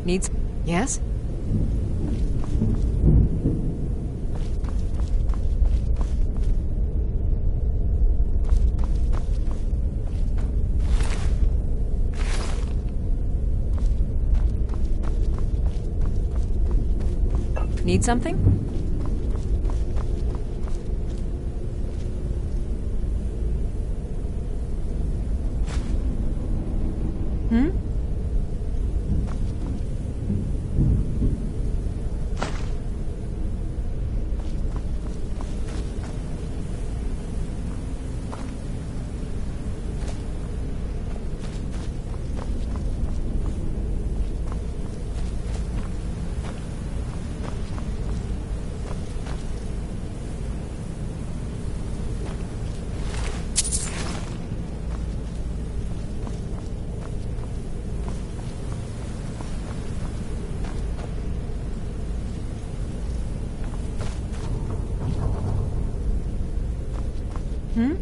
Needs... Yes? Need something? Hmm? Hmm?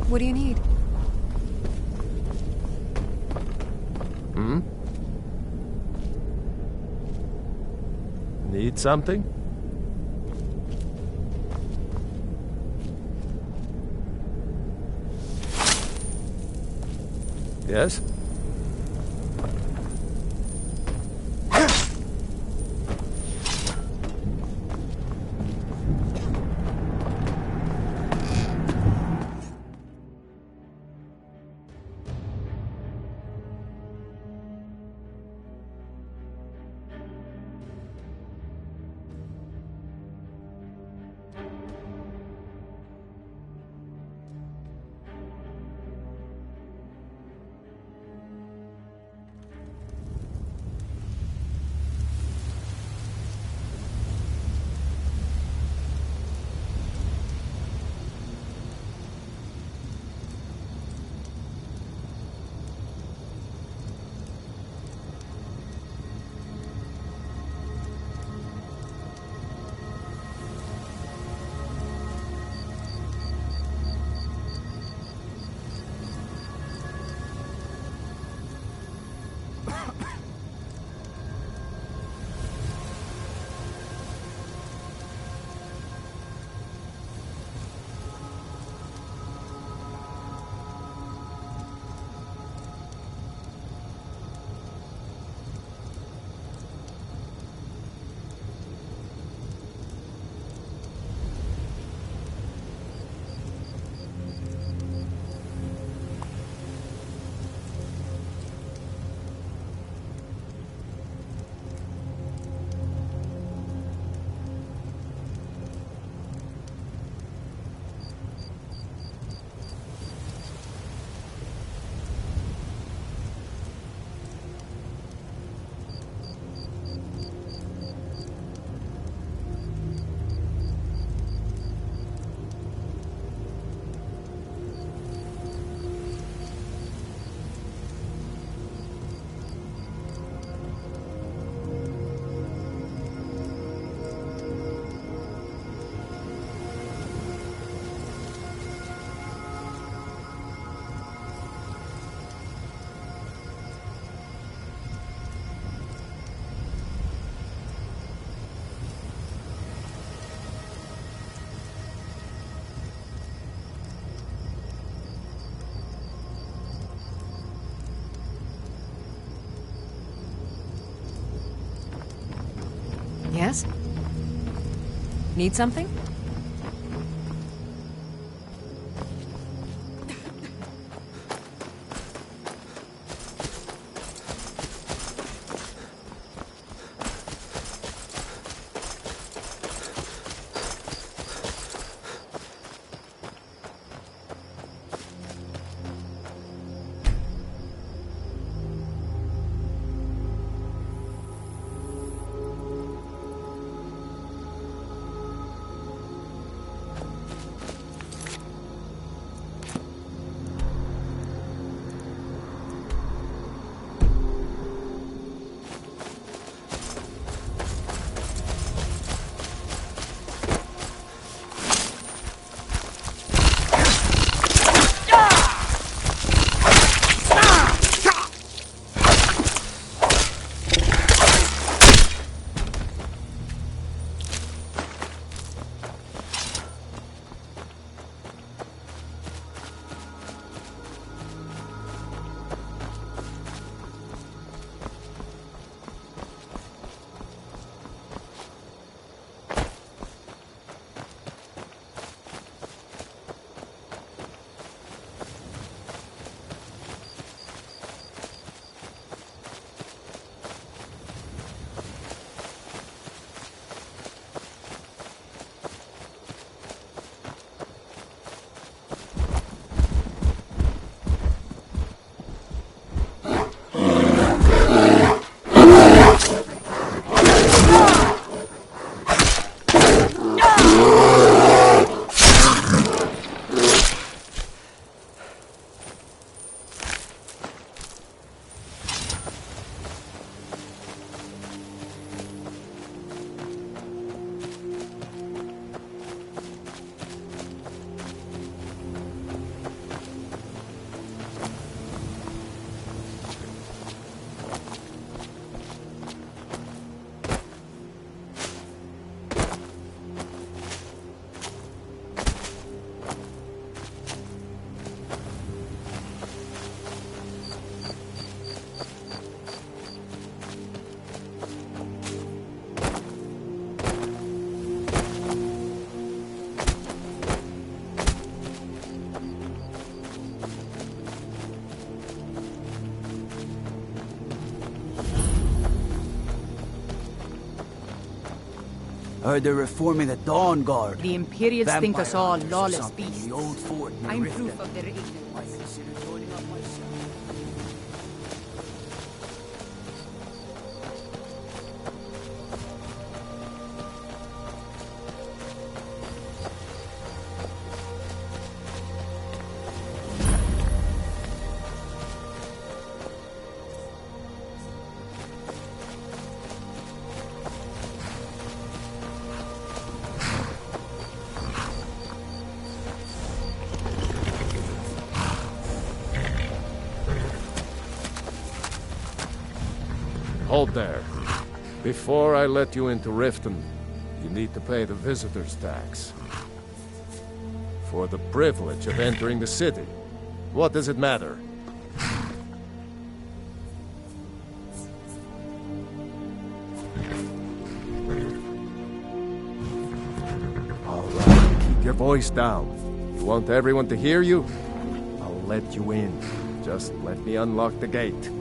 What do you need? Hmm? Need something? Yes? Yes? Need something? Heard they're reforming the Dawn Guard. The Imperials think us all Vampire hunters or lawless something in beasts. the old fort near I'm Riften. proof of their ignorance. Might consider joining up myself. Hold there. Before I let you into Riften, you need to pay the visitor's tax. For the privilege of entering the city. What does it matter? All right, keep your voice down. You want everyone to hear you? I'll let you in. Just let me unlock the gate.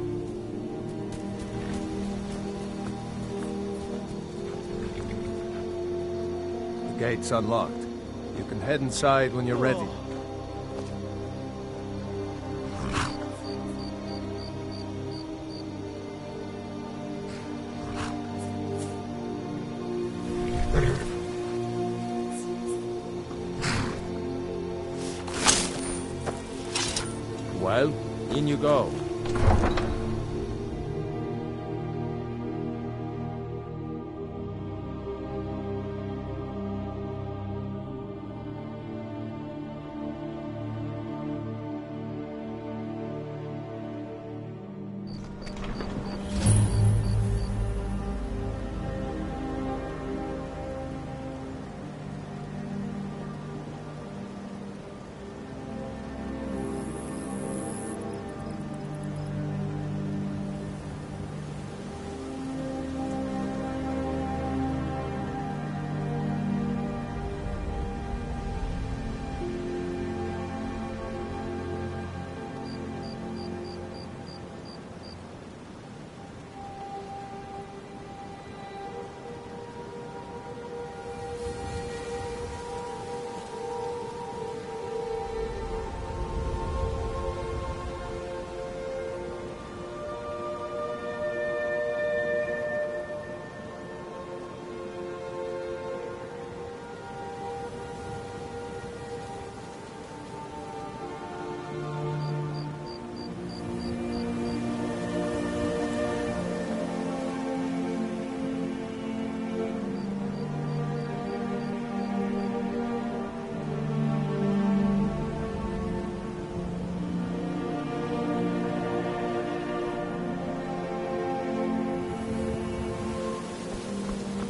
The gate's unlocked. You can head inside when you're ready. Well, in you go.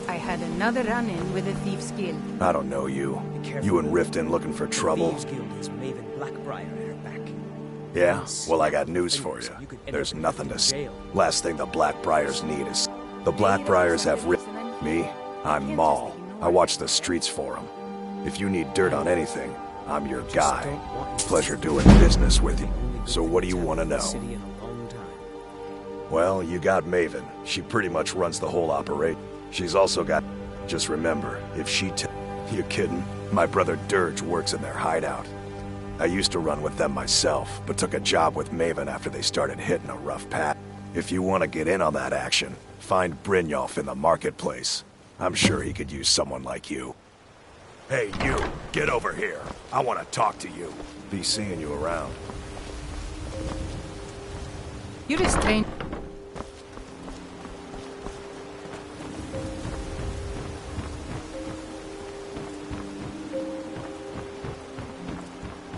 I had another run-in with a thief's guild. I don't know you. You and Riften looking for trouble? Thieves Guild is Maven Blackbriar at her back. Yeah? Well, I got news for you. There's nothing to say. Last thing the Blackbriars need is... The Blackbriars have me. I'm Maul. I watch the streets for them. If you need dirt on anything, I'm your guy. Pleasure doing business with you. So what do you want to know? Well, you got Maven. She pretty much runs the whole operation. She's also got... Just remember, if she You kidding? My brother Dirge works in their hideout. I used to run with them myself, but took a job with Maven after they started hitting a rough patch. If you want to get in on that action, find Brynjolf in the marketplace. I'm sure he could use someone like you. Hey, you! Get over here! I want to talk to you. Be seeing you around. You're a strange...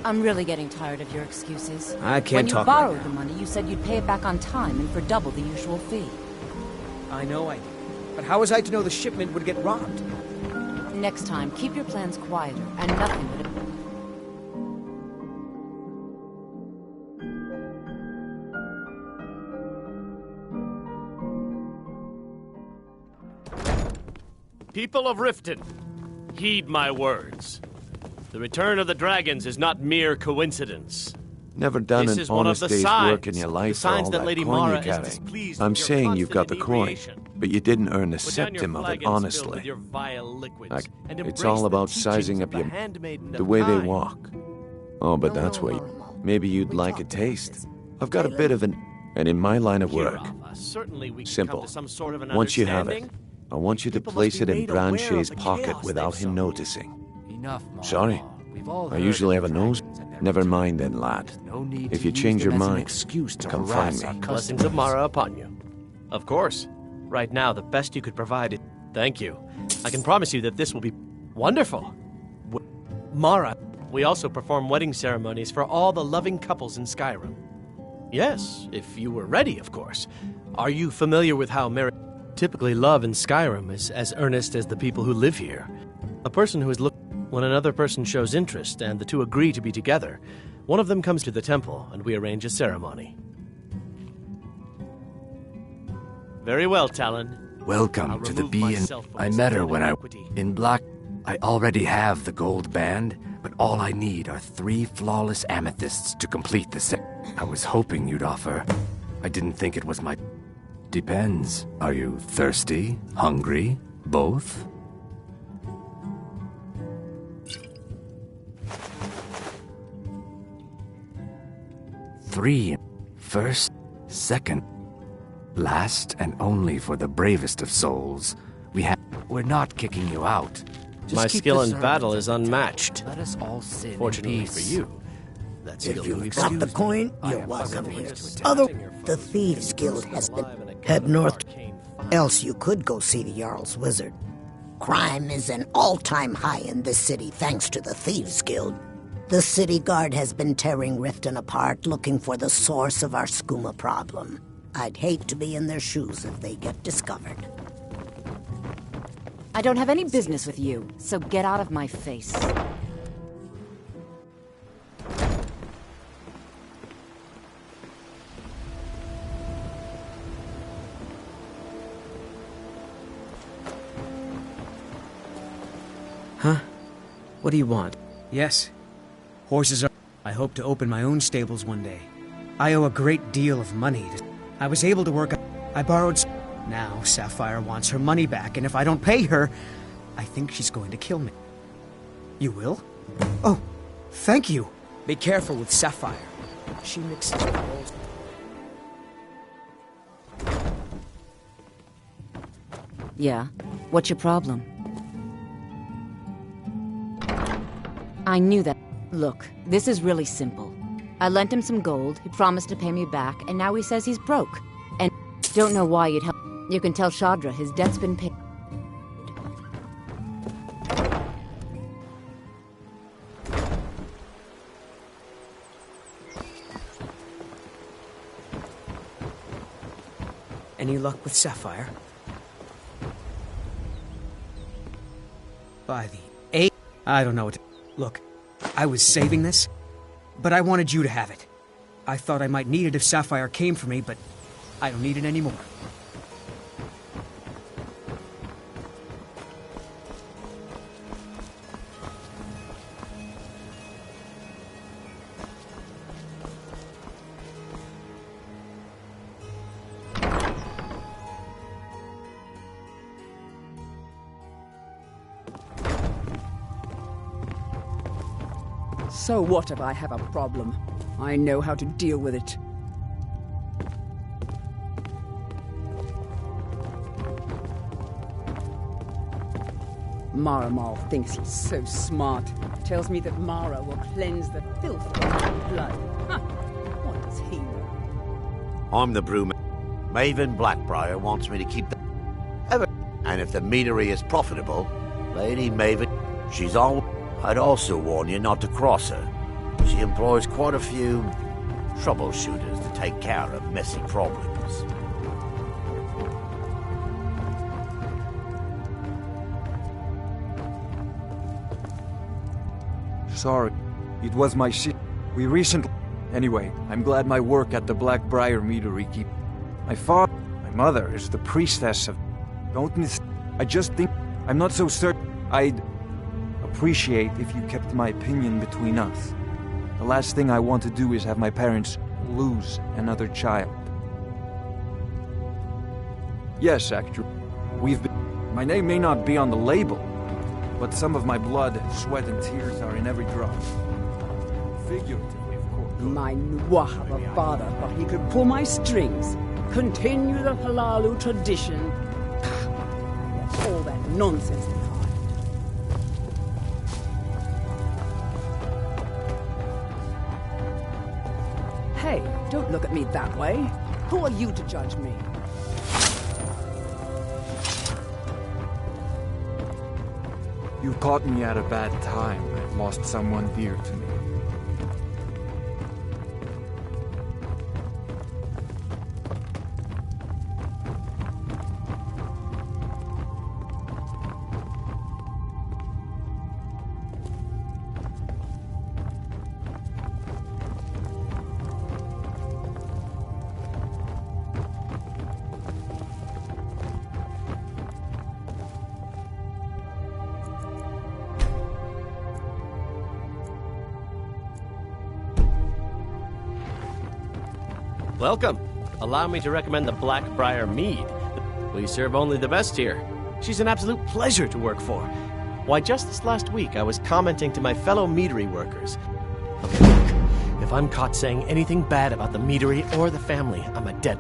I'm really getting tired of your excuses. I can't talk When right you borrowed now. the money, you said you'd pay it back on time and for double the usual fee. I know I did. But how was I to know the shipment would get robbed? Next time, keep your plans quieter and nothing would... People of Riften, heed my words. The return of the dragons is not mere coincidence. Never done This an is one of honest the day's signs. work in your life The for all signs that that Lady coin Mara you're is carrying. displeased I'm with your saying you've got the constant coin, inebriation. but you didn't earn a Put down your septim of it flagons filled honestly. with your vile liquids, Like, and it's embrace all the about teachings sizing of up your... the handmaiden the of way they time. walk. Oh, but that's where maybe you'd like a taste. I've got a bit of an... And in my line of work, Kirava, certainly we can simple. come to some sort of an Once you have it, understanding. I want you to People place must it be in made aware of Branchet's the pocket chaos without they've him sown. noticing. Enough, Mara. Sorry? We've all I heard usually of have a the nose. dragons and their Never people. mind then, lad. No need If to you use change them your as an mind, excuse to come harass find our me. Blessings of Mara upon you. Of course. Right now, the best you could provide is... Thank you. I can promise you that this will be wonderful. Mara, we also perform wedding ceremonies for all the loving couples in Skyrim. Yes, if you were ready, of course. Are you familiar with how marriage... Typically, love in Skyrim is as earnest as the people who live here. A person who is looking... When another person shows interest and the two agree to be together, one of them comes to the temple and we arrange a ceremony. Very well, Talon. Welcome I'll to the remove Bee and... myself from I this met her land when of I... iniquity. In Black... I already have the gold band, but all I need are 3 flawless amethysts to complete the set. I was hoping you'd offer. I didn't think it was my... Depends. Are you thirsty? Hungry? Both? Three. First, second, last, and only for the bravest of souls. We're not kicking you out. Just My keep skill the in battle servants is unmatched. Let us all sit in Fortunately for peace. you, that skill If you will got the coin, you're welcome here. Other, the Thieves Guild has been... Head north, else you could go see the Jarl's Wizard. Crime is an all-time high in this city thanks to the Thieves Guild. The city guard has been tearing Riften apart looking for the source of our skooma problem. I'd hate to be in their shoes if they get discovered. I don't have any business with you, so get out of my face. Huh? What do you want? Yes. Horses are... I hope to open my own stables one day. I owe a great deal of money to... I was able to work... I borrowed... Now Sapphire wants her money back, and if I don't pay her, I think she's going to kill me. You will? Oh, thank you. Be careful with Sapphire. She mixes pearls. Yeah? What's your problem? I knew that. Look, this is really simple. I lent him some gold, he promised to pay me back, and now he says he's broke. And don't know why you'd help. You can tell Shadra his debt's been paid. Any luck with Sapphire? By the eight... I don't know what to... Look, I was saving this, but I wanted you to have it. I thought I might need it if Sapphire came for me, but I don't need it anymore. So what if I have a problem? I know how to deal with it. Maramal thinks he's so smart. Tells me that Mara will cleanse the filth from my blood. Huh. What does he know? I'm the broom. Maven Blackbriar wants me to keep the... And if the meadery is profitable, Lady Maven, she's all... I'd also warn you not to cross her. She employs quite a few troubleshooters to take care of messy problems. Sorry. It was my shit. We recently... Anyway, I'm glad my work at the Blackbriar Meadery keep... My mother is the priestess of... Don't miss... I just think... I'm not so certain. I'd... appreciate if you kept my opinion between us. The last thing I want to do is have my parents lose another child. Yes, actually, we've been... My name may not be on the label, but some of my blood, sweat, and tears are in every drop. Figuratively, of course. My Nwah of a father thought he could pull my strings, continue the Halalu tradition. That's all that nonsense behind. Hey, don't look at me that way. Who are you to judge me? You caught me at a bad time. I've lost someone dear to me. Welcome. Allow me to recommend the Blackbriar Mead. We serve only the best here. She's an absolute pleasure to work for. Why, just this last week, I was commenting to my fellow meadery workers. Okay, look, if I'm caught saying anything bad about the meadery or the family, I'm a dead...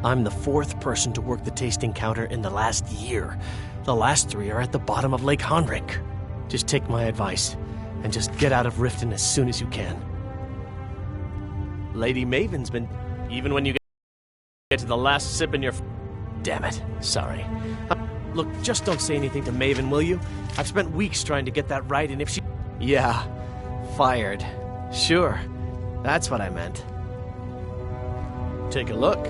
I'm the 4th person to work the tasting counter in the last year. The last 3 are at the bottom of Lake Honrick. Just take my advice, and just get out of Riften as soon as you can. Lady Maven's been... Even when you get to the last sip in your... Damn it. Sorry. Look, just don't say anything to Maven, will you? I've spent weeks trying to get that right, and if she... Yeah. Fired. Sure. That's what I meant. Take a look.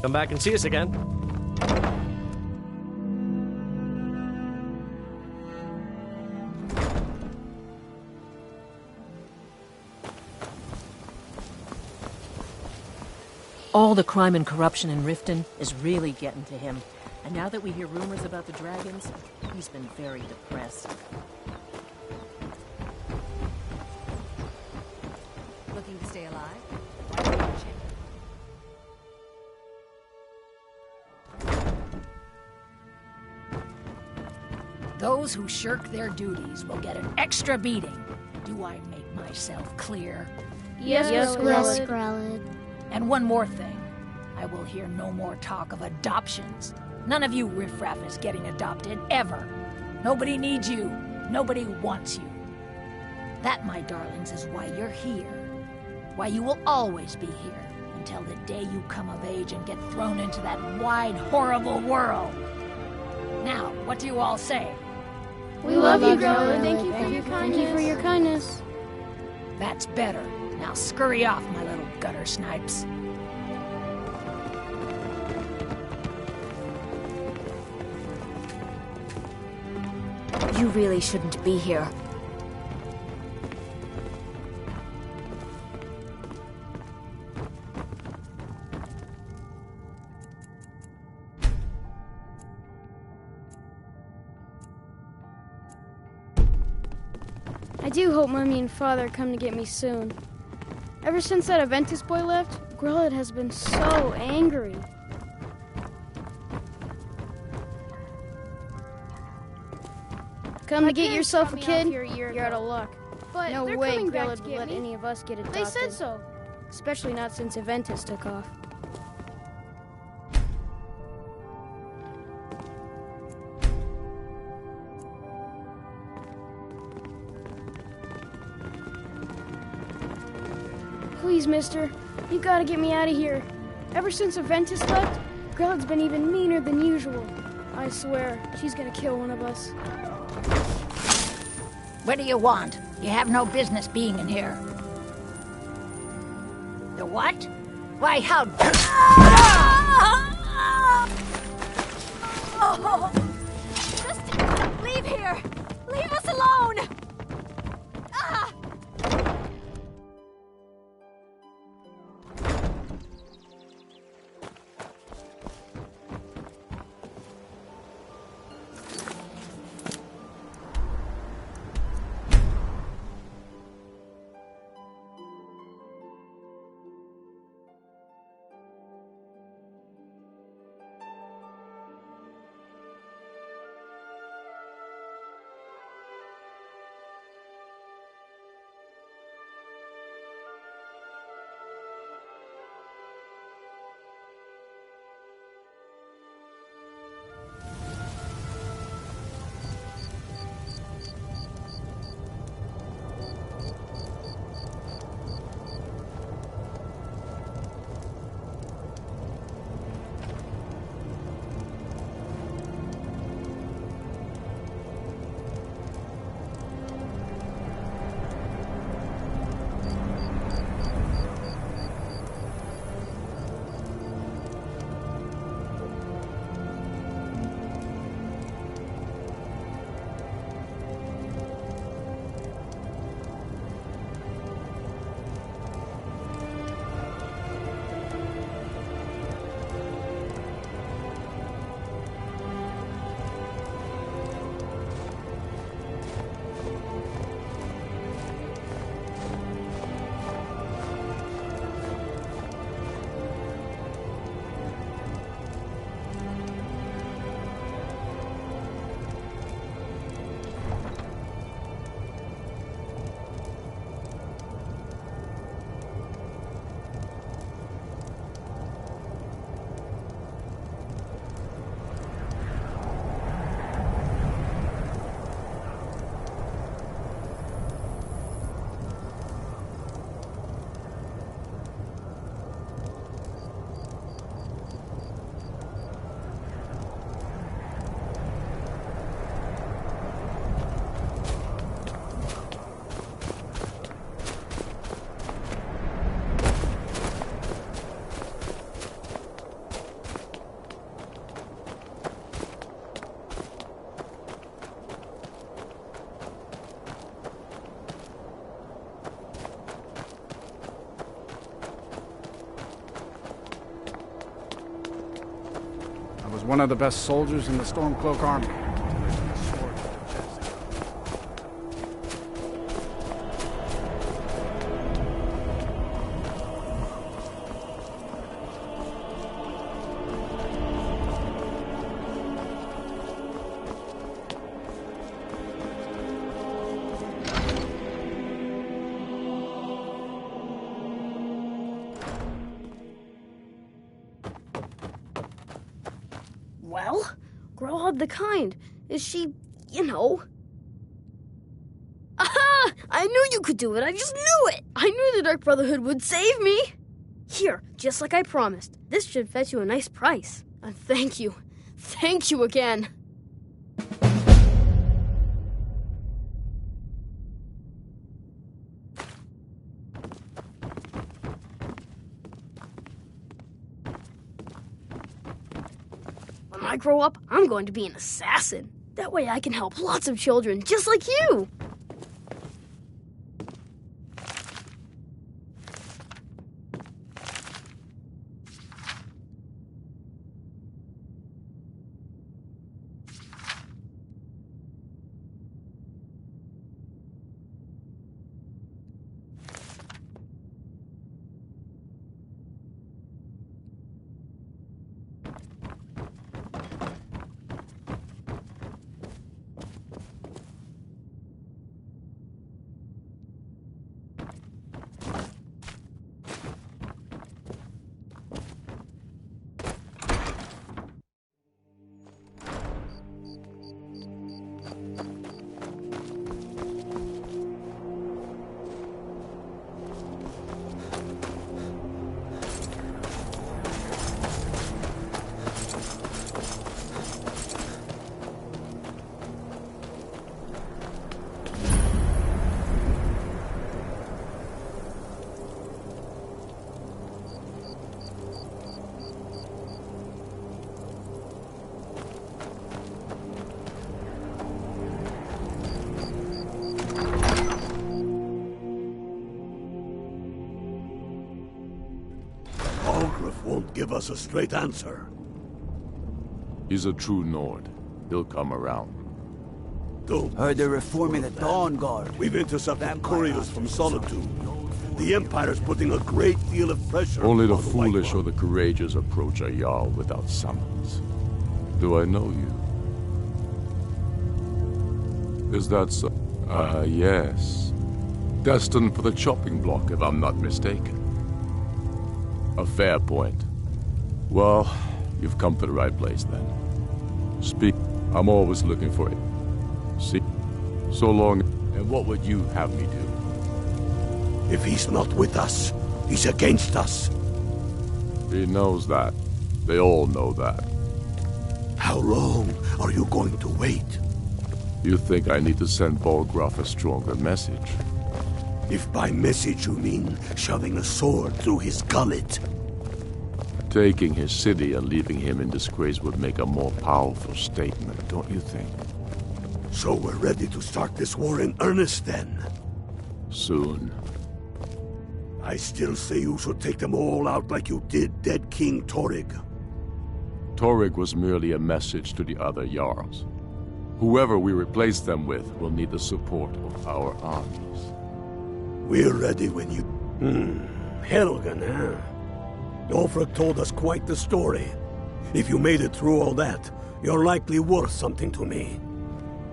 Come back and see us again. All the crime and corruption in Riften is really getting to him. And now that we hear rumors about the dragons, he's been very depressed. Looking to stay alive? Those who shirk their duties will get an extra beating. Do I make myself clear? Yes, Grelid. And one more thing. I will hear no more talk of adoptions. None of you riffraff is getting adopted, ever. Nobody needs you. Nobody wants you. That, my darlings, is why you're here. Why you will always be here, until the day you come of age and get thrown into that wide, horrible world. Now, what do you all say? We love you, Grelid. Thank you for your kindness. Thank you for your kindness. That's better. Now scurry off, my little gutter snipes. You really shouldn't be here. I do hope Mummy and Father come to get me soon. Ever since that Aventus boy left, Grillhead has been so angry. Come to get yourself a kid, you're out of luck. But No they're way coming back Grillhead to would get let me. any of us get adopted. They said so. Especially not since Aventus took off. Please, mister, you gotta get me out of here. Ever since Aventus left, Grillhead's been even meaner than usual. I swear, she's gonna kill one of us. What do you want? You have no business being in here. The what? Why, how... Just leave here! Leave us alone! Ah! I was one of the best soldiers in the Stormcloak army. Well, Grillhead the Kind. Is she, you know... Aha! I knew you could do it. I just knew it. I knew the Dark Brotherhood would save me. Here, just like I promised. This should fetch you a nice price. And thank you. Thank you again. When I grow up, I'm going to be an assassin. That way I can help lots of children just like you. give us a straight answer. He's a true Nord. He'll come around. Heard they're reforming the Dawn Guard. We've intercepted couriers from Solitude. The Empire's putting a great deal of pressure. Only the foolish or the courageous approach a Jarl without summons. Do I know you? Is that so? Yes. Destined for the chopping block, if I'm not mistaken. A fair point. Well, you've come to the right place then. Speak. I'm always looking for it. See? So long. And what would you have me do? If he's not with us, he's against us. He knows that. They all know that. How long are you going to wait? You think I need to send Bolgraf a stronger message? If by message you mean shoving a sword through his gullet. Taking his city and leaving him in disgrace would make a more powerful statement, don't you think? So we're ready to start this war in earnest then? Soon. I still say you should take them all out like you did dead King Torrig. Torrig was merely a message to the other Jarls. Whoever we replace them with will need the support of our armies. We're ready when you... Helgen, huh? Ulfric told us quite the story. If you made it through all that, you're likely worth something to me.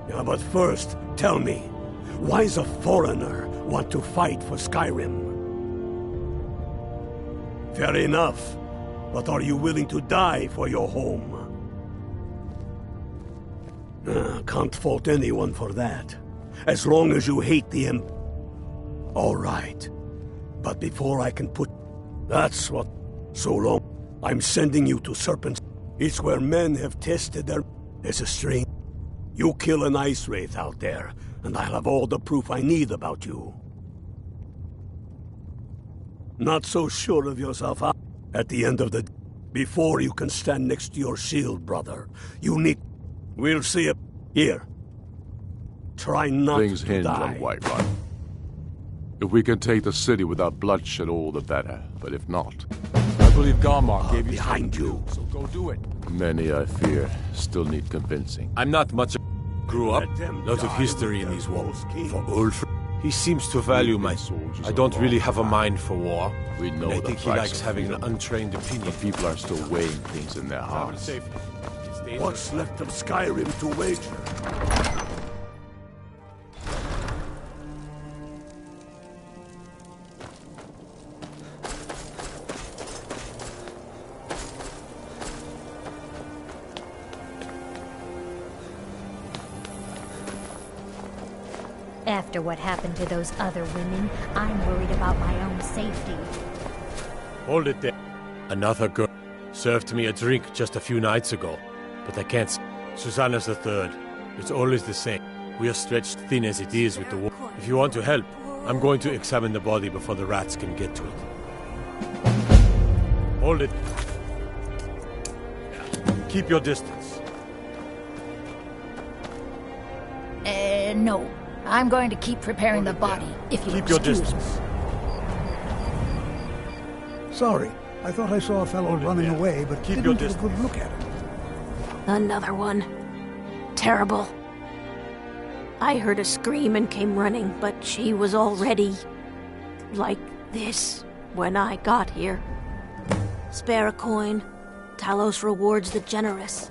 Yeah, but first, tell me, why does a foreigner want to fight for Skyrim? Fair enough, but are you willing to die for your home? Can't fault anyone for that. As long as you hate the All right. But before I can put... That's what... So long. I'm sending you to Serpent's. It's where men have tested their... There's a string. You kill an ice wraith out there, and I'll have all the proof I need about you. Not so sure of yourself, huh? At the end of the... Before you can stand next to your shield, brother, you need... We'll see it. Here. Try not Things to hinge die. on Whiterun. If we can take the city without bloodshed, all the better. But if not... I believe Garmar gave you... Behind you. So go do it. Many, I fear, still need convincing. I'm not much... Grew up, lot of history in these walls. For Ulf, he seems to value my soldiers. I don't really have a mind for war. We know I think he likes having an untrained opinion. But people are still weighing things in their hearts. What's left of Skyrim to wager? After what happened to those other women, I'm worried about my own safety. Hold it there. Another girl served me a drink just a few nights ago, but I can't... Susanna's the third. It's always the same. We are stretched thin as it is with the war. If you want to help, I'm going to examine the body before the rats can get to it. Hold it. Keep your distance. No. I'm going to keep preparing the body, if you Keep your excuse me. distance. Sorry. I thought I saw a fellow running away, but Keep your didn't get a distance. good look at him. Another one. Terrible. I heard a scream and came running, but she was already... like this when I got here. Spare a coin. Talos rewards the generous.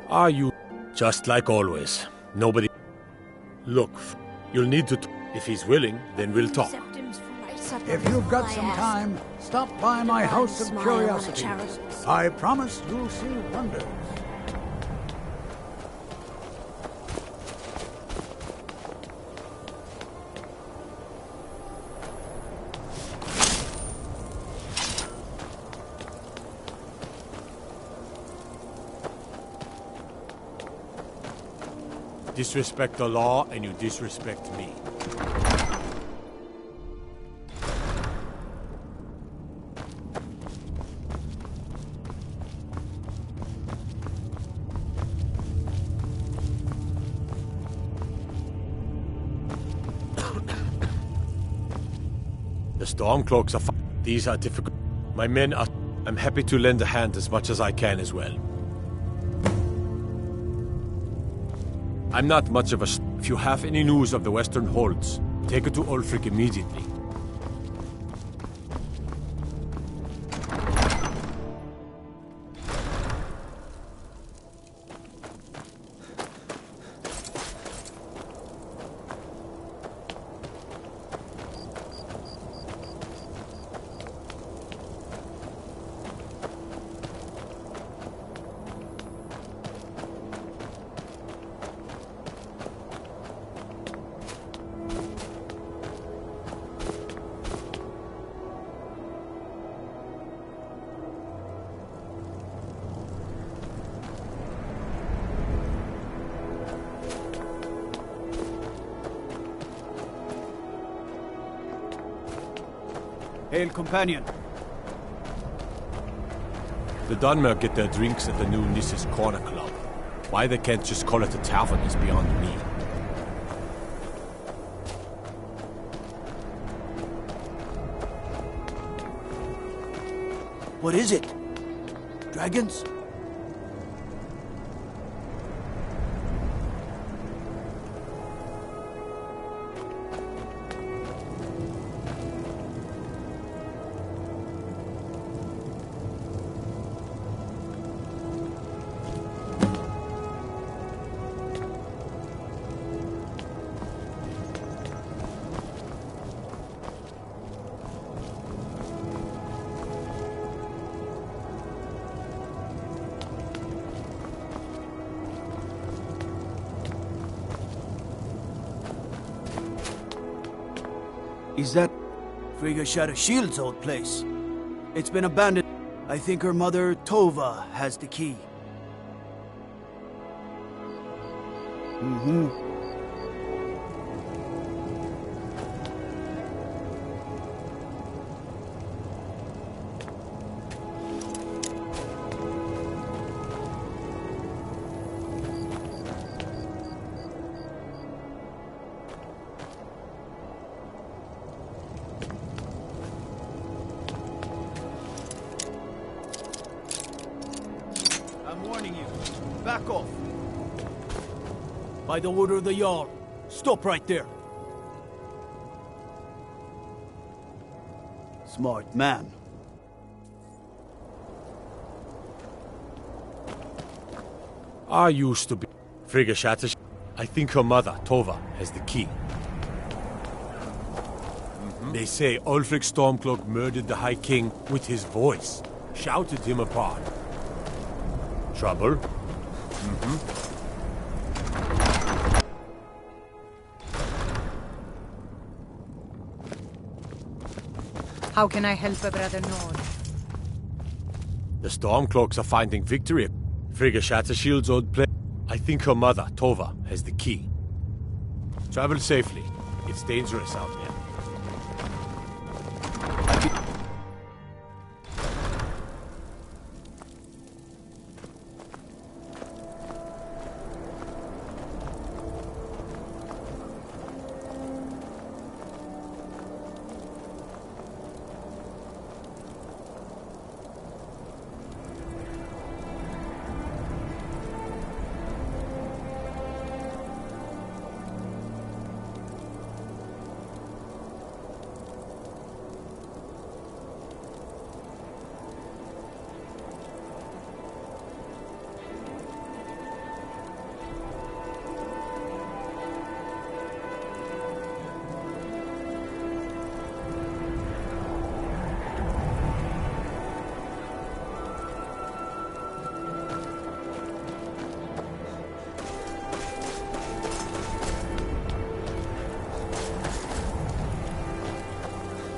Are you... Just like always. Nobody... Look, you'll need to... If he's willing, then we'll talk. If you've got some time, stop by my house of curiosities. I promise you'll see wonders. Disrespect the law, and you disrespect me. The Stormcloaks are... These are difficult. My men are... I'm happy to lend a hand as much as I can as well. I'm not much of a... If you have any news of the Western Holds, take it to Ulfric immediately. Hail, companion. The Dunmer get their drinks at the new Nissa's Corner Club. Why they can't just call it a tavern is beyond me. What is it? Dragons? Is that Frigga Shadowshield's old place? It's been abandoned. I think her mother, Tova, has the key. Mm-hmm. I'm warning you. Back off. By the order of the Jarl. Stop right there. Smart man. I used to be Frigga Shadowshield. I think her mother, Tova, has the key. They say Ulfric Stormcloak murdered the High King with his voice. Shouted him apart. Trouble? How can I help a brother Nord? The Stormcloaks are finding victory. Frigga Shadowshield's old place. I think her mother, Tova, has the key. Travel safely. It's dangerous out there.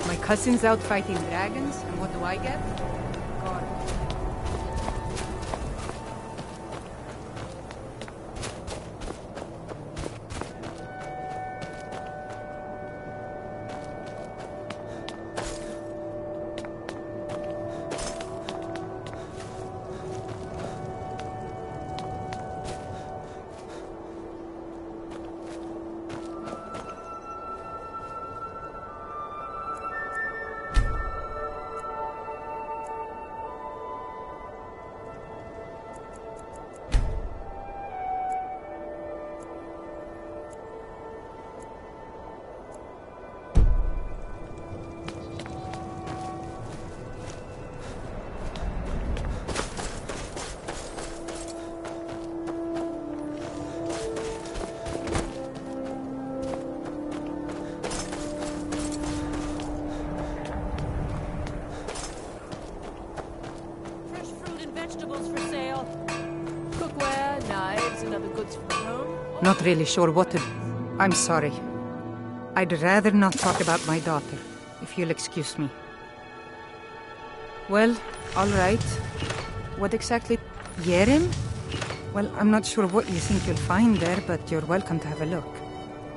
My cousin's out fighting dragons, and what do I get? God. Not really sure what to... I'm sorry. I'd rather not talk about my daughter, if you'll excuse me. Well, all right. What exactly... Yerim? Well, I'm not sure what you think you'll find there, but you're welcome to have a look.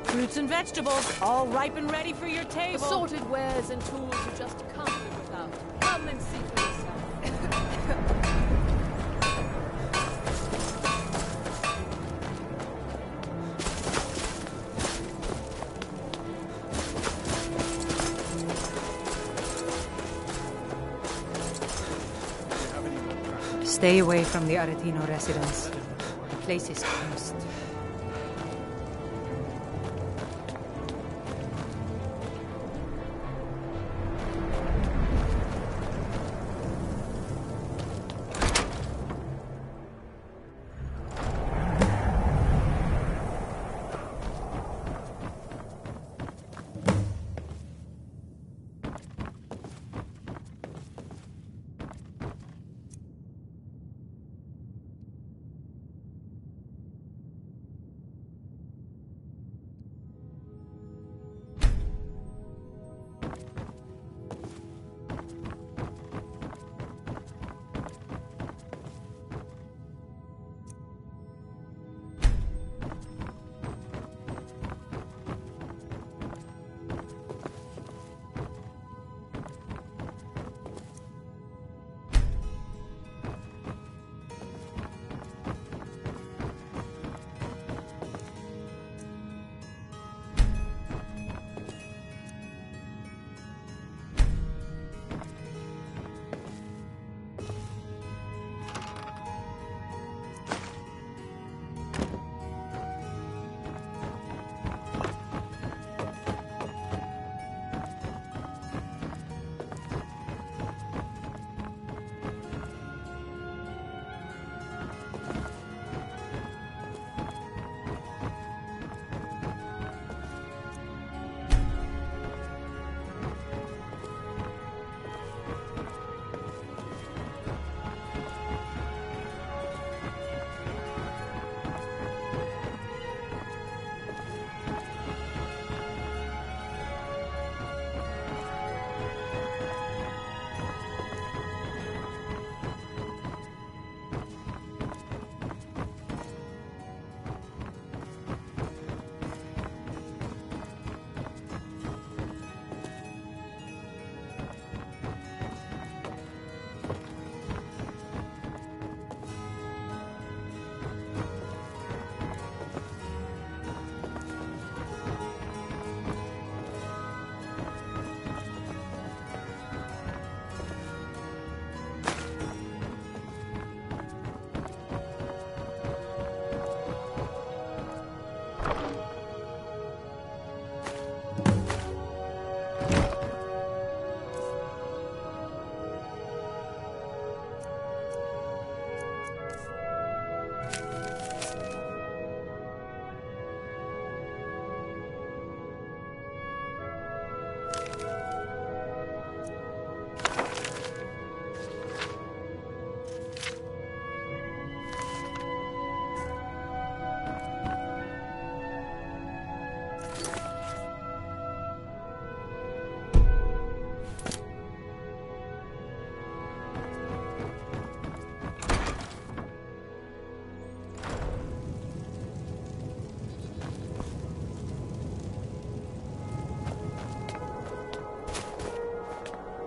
Fruits and vegetables, all ripe and ready for your table. Assorted wares and tools you just can't live without. Come and see for yourself. Stay away from the Aretino residence. The place is cursed.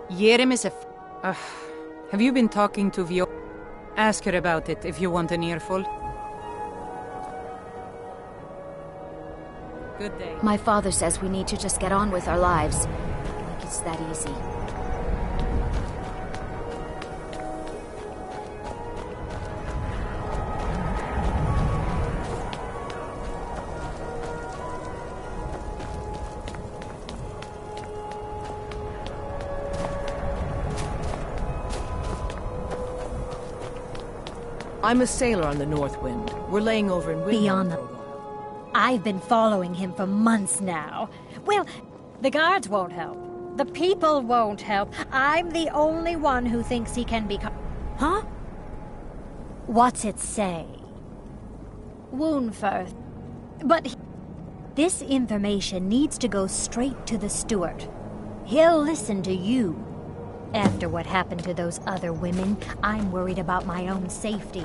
Yerim is a have you been talking to Vio? Ask her about it if you want an earful. Good day. My father says we need to just get on with our lives. Like it's that easy. I'm a sailor on the North Wind. We're laying over in Windhelm. Beyond the... I've been following him for months now. Well, the guards won't help. The people won't help. I'm the only one who thinks he can become... Huh? What's it say? Woundfirth. But this information needs to go straight to the steward. He'll listen to you. After what happened to those other women, I'm worried about my own safety.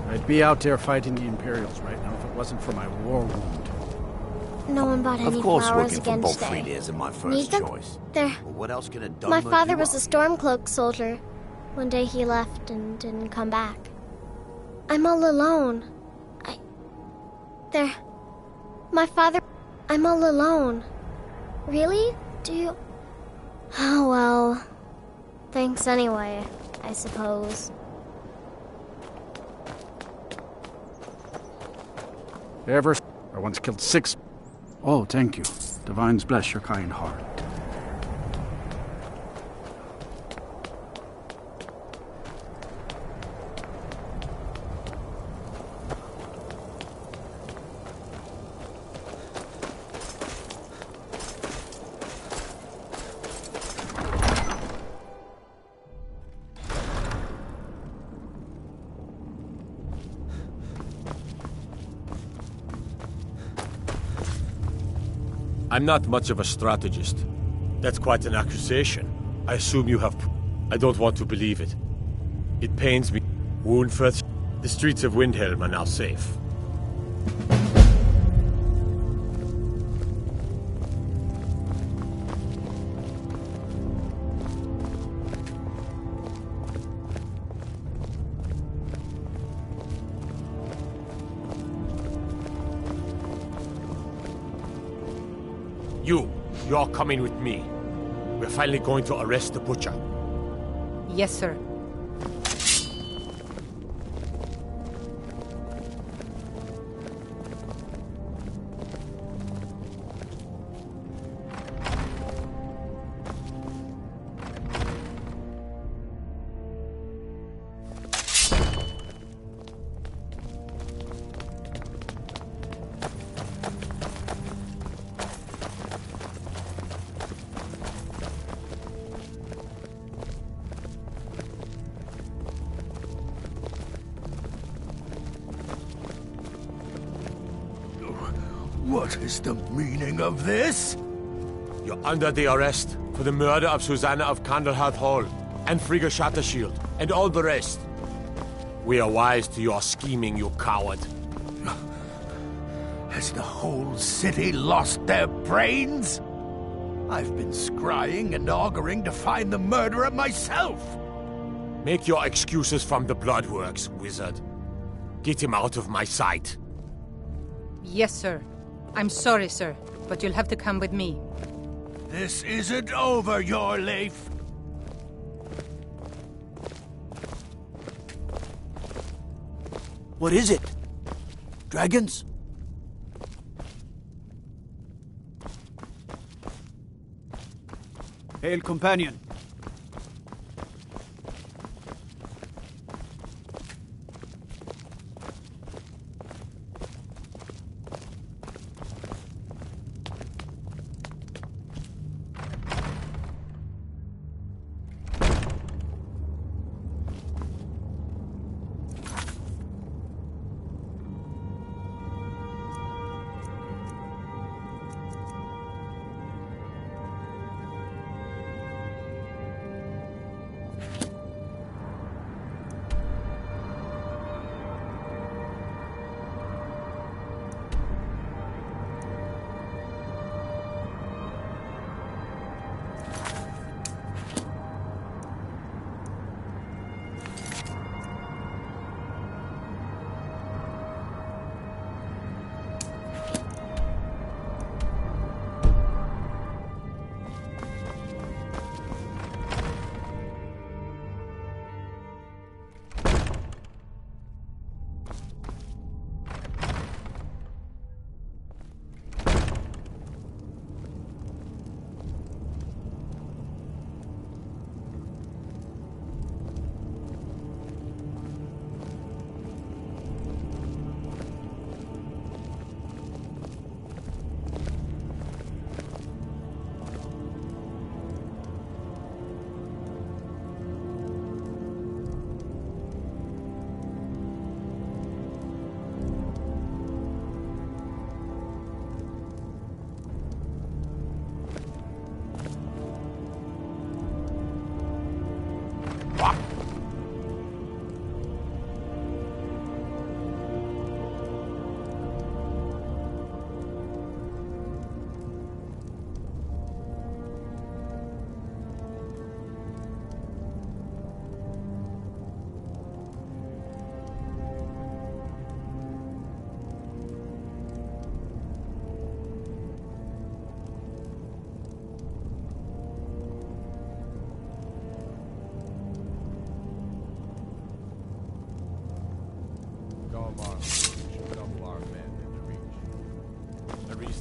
I'd be out there fighting the Imperials right now if it wasn't for my war wound. No one bought any Of course, flowers working for again Bolfrida today. isn't my Need first them? choice. There. Well, what else could a My dumb father do was a up? Stormcloak soldier. One day he left and didn't come back. I'm all alone. There. My father... I'm all alone. Really? Do you... Oh, well... Thanks anyway, I suppose. I once killed 6... Oh, thank you. Divines bless your kind heart. I'm not much of a strategist. That's quite an accusation. I assume you have... I don't want to believe it. It pains me. Woundfirth, the streets of Windhelm are now safe. You're coming with me. We're finally going to arrest the butcher. Yes, sir. What is the meaning of this? You're under the arrest for the murder of Susanna of Candlehearth Hall, and Frigga Shattershield, and all the rest. We are wise to your scheming, you coward. Has the whole city lost their brains? I've been scrying and auguring to find the murderer myself. Make your excuses from the bloodworks, wizard. Get him out of my sight. Yes, sir. I'm sorry, sir, but you'll have to come with me. This isn't over, your Leif. What is it? Dragons? Hail, companion.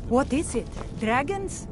What is it? Dragons?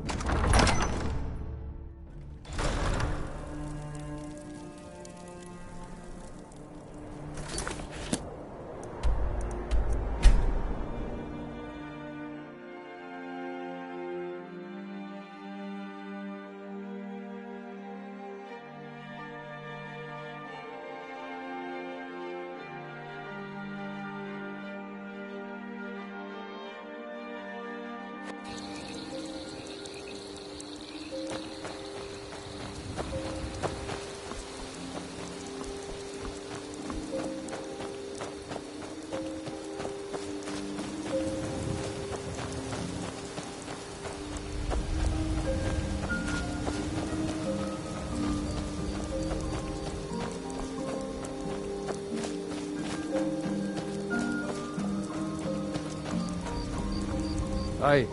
Aye.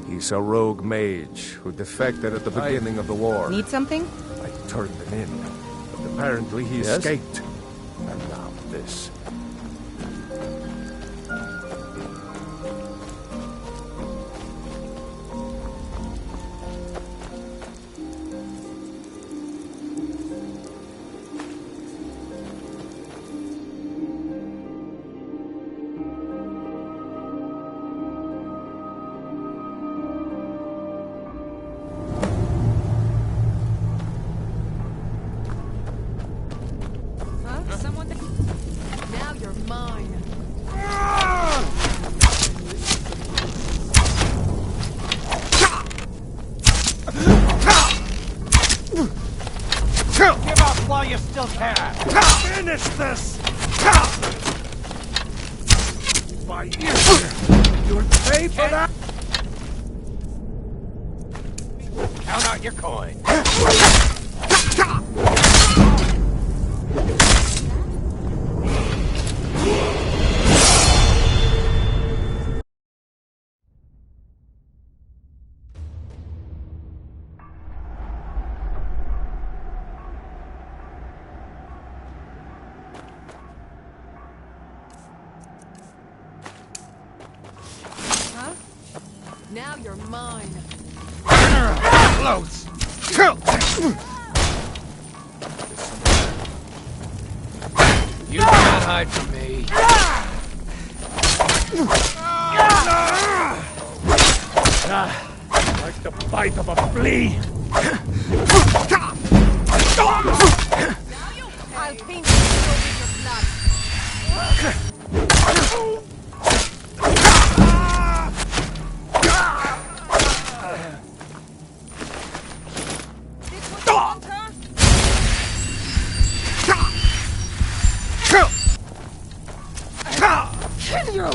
He's a rogue mage who defected at the beginning of the war. Need something? I turned him in, but apparently he Yes? escaped. And now this. Now you're mine. Give up while you still can! Finish this! My ears! You'll pay for that? Count out your coin. Now you're mine. Close! You can't hide from me. Like the bite of a flea. I'll paint you with your blood. Kill you!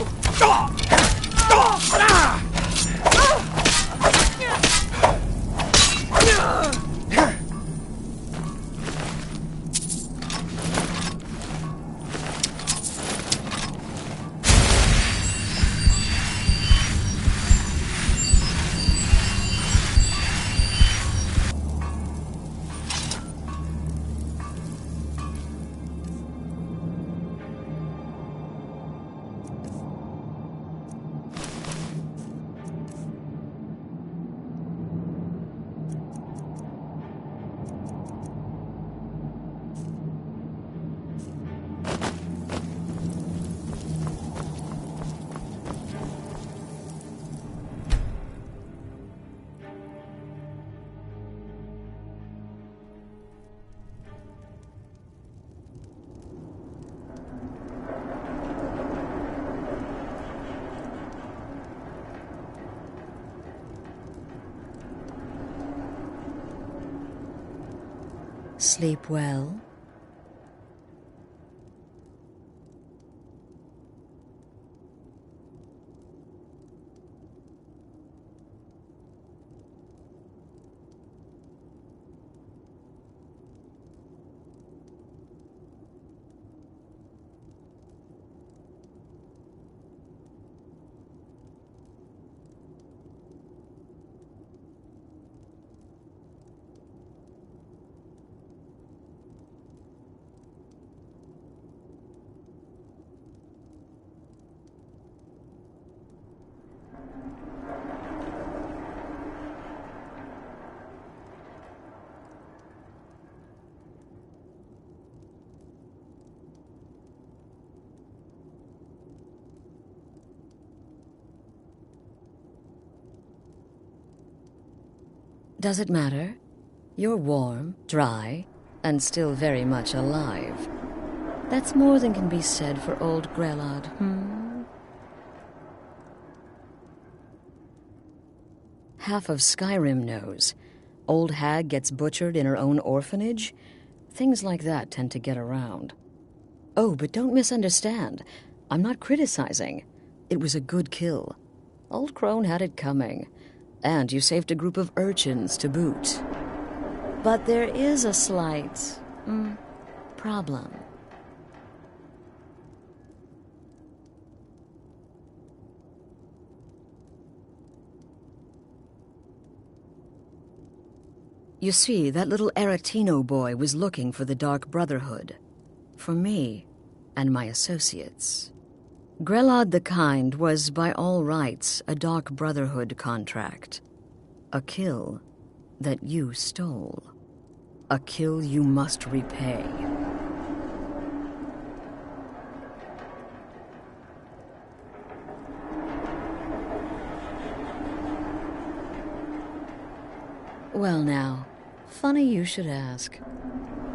Sleep well. Does it matter? You're warm, dry, and still very much alive. That's more than can be said for old Grelod, Half of Skyrim knows. Old hag gets butchered in her own orphanage. Things like that tend to get around. Oh, but don't misunderstand. I'm not criticizing. It was a good kill. Old Crone had it coming. And you saved a group of urchins to boot. But there is a slight, problem. You see, that little Aretino boy was looking for the Dark Brotherhood. For me and my associates. Grelod the Kind was, by all rights, a Dark Brotherhood contract. A kill that you stole. A kill you must repay. Well now, funny you should ask.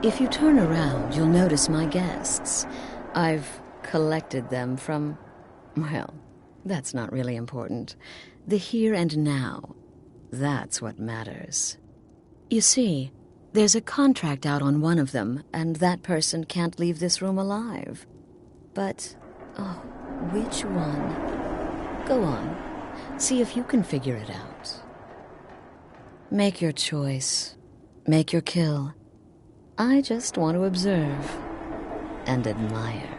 If you turn around, you'll notice my guests. I've collected them from, well, that's not really important. The here and now, that's what matters. You see, there's a contract out on one of them, and that person can't leave this room alive. But, which one? Go on, see if you can figure it out. Make your choice. Make your kill. I just want to observe and admire.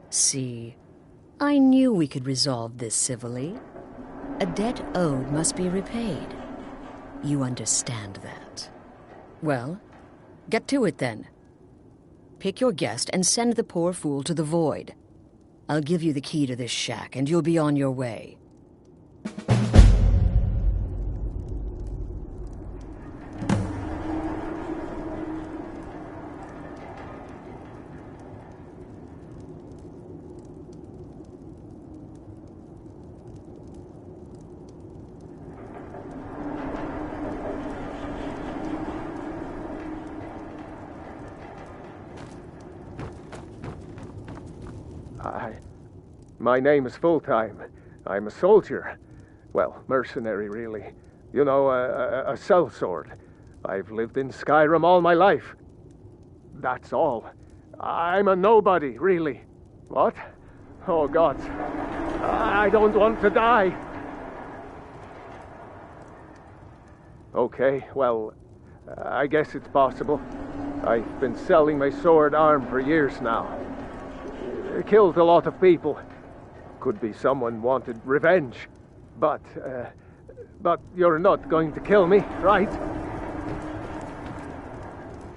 See, I knew we could resolve this civilly. A debt owed must be repaid. You understand that. Well, get to it then. Pick your guest and send the poor fool to the void. I'll give you the key to this shack and you'll be on your way. My name is Full-Time. I'm a soldier. Well, mercenary, really. You know, a sellsword. I've lived in Skyrim all my life. That's all. I'm a nobody, really. What? Oh, God. I don't want to die. Okay, well, I guess it's possible. I've been selling my sword arm for years now. Killed a lot of people. Could be someone wanted revenge. But you're not going to kill me, right?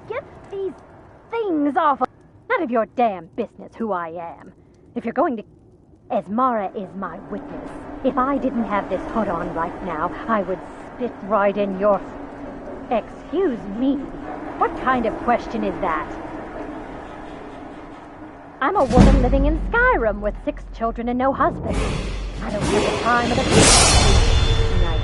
Get these things off of... None of your damn business who I am. If you're going to... Esmara is my witness. If I didn't have this hood on right now, I would spit right in your... Excuse me. What kind of question is that? I'm a woman living in Skyrim with 6 children and no husband. I don't have the time of the night.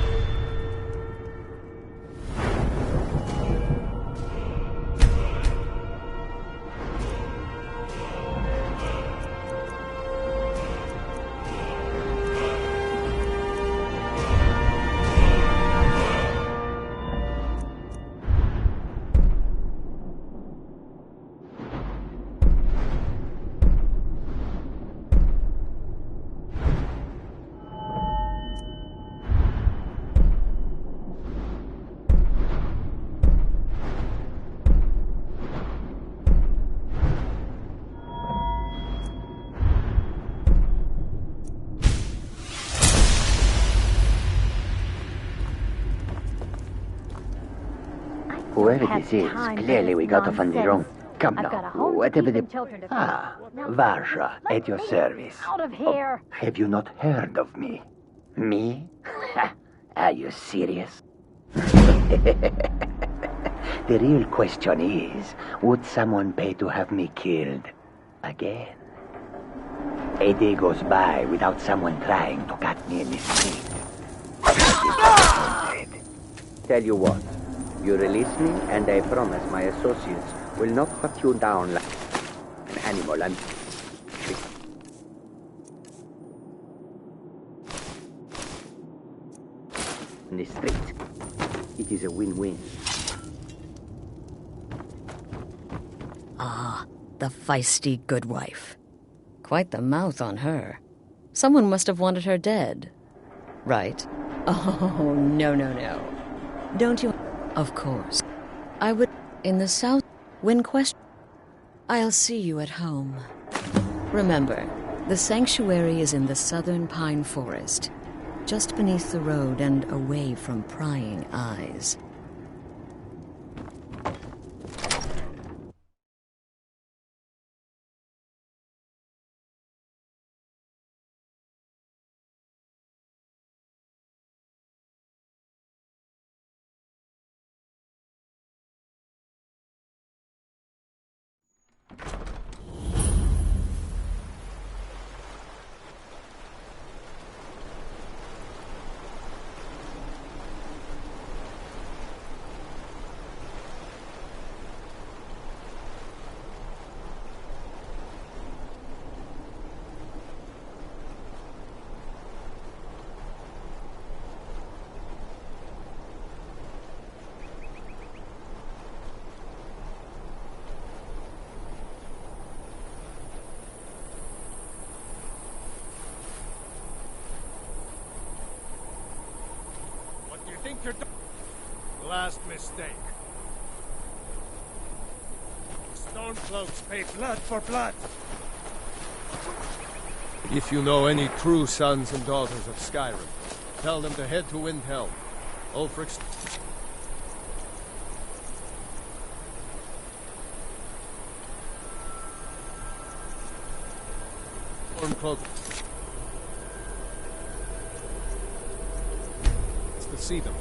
Whoever this is, clearly we got to find the wrong. Come now, whatever the... Varsha, at your service. Out of here! Have you not heard of me? Me? Are you serious? The real question is, would someone pay to have me killed again? A day goes by without someone trying to cut me in the street. Tell you what, you release me and I promise my associates will not cut you down like an animal and... in the street. It is a win-win. Ah, the feisty good wife. Quite the mouth on her. Someone must have wanted her dead. Right? Oh, no. Don't you... Of course. I would... In the south... Win question... I'll see you at home. Remember, the sanctuary is in the southern pine forest, just beneath the road and away from prying eyes. Last mistake. Stormcloaks pay blood for blood. If you know any true sons and daughters of Skyrim, tell them to head to Windhelm. Ulfric's... Stormcloak... to see them.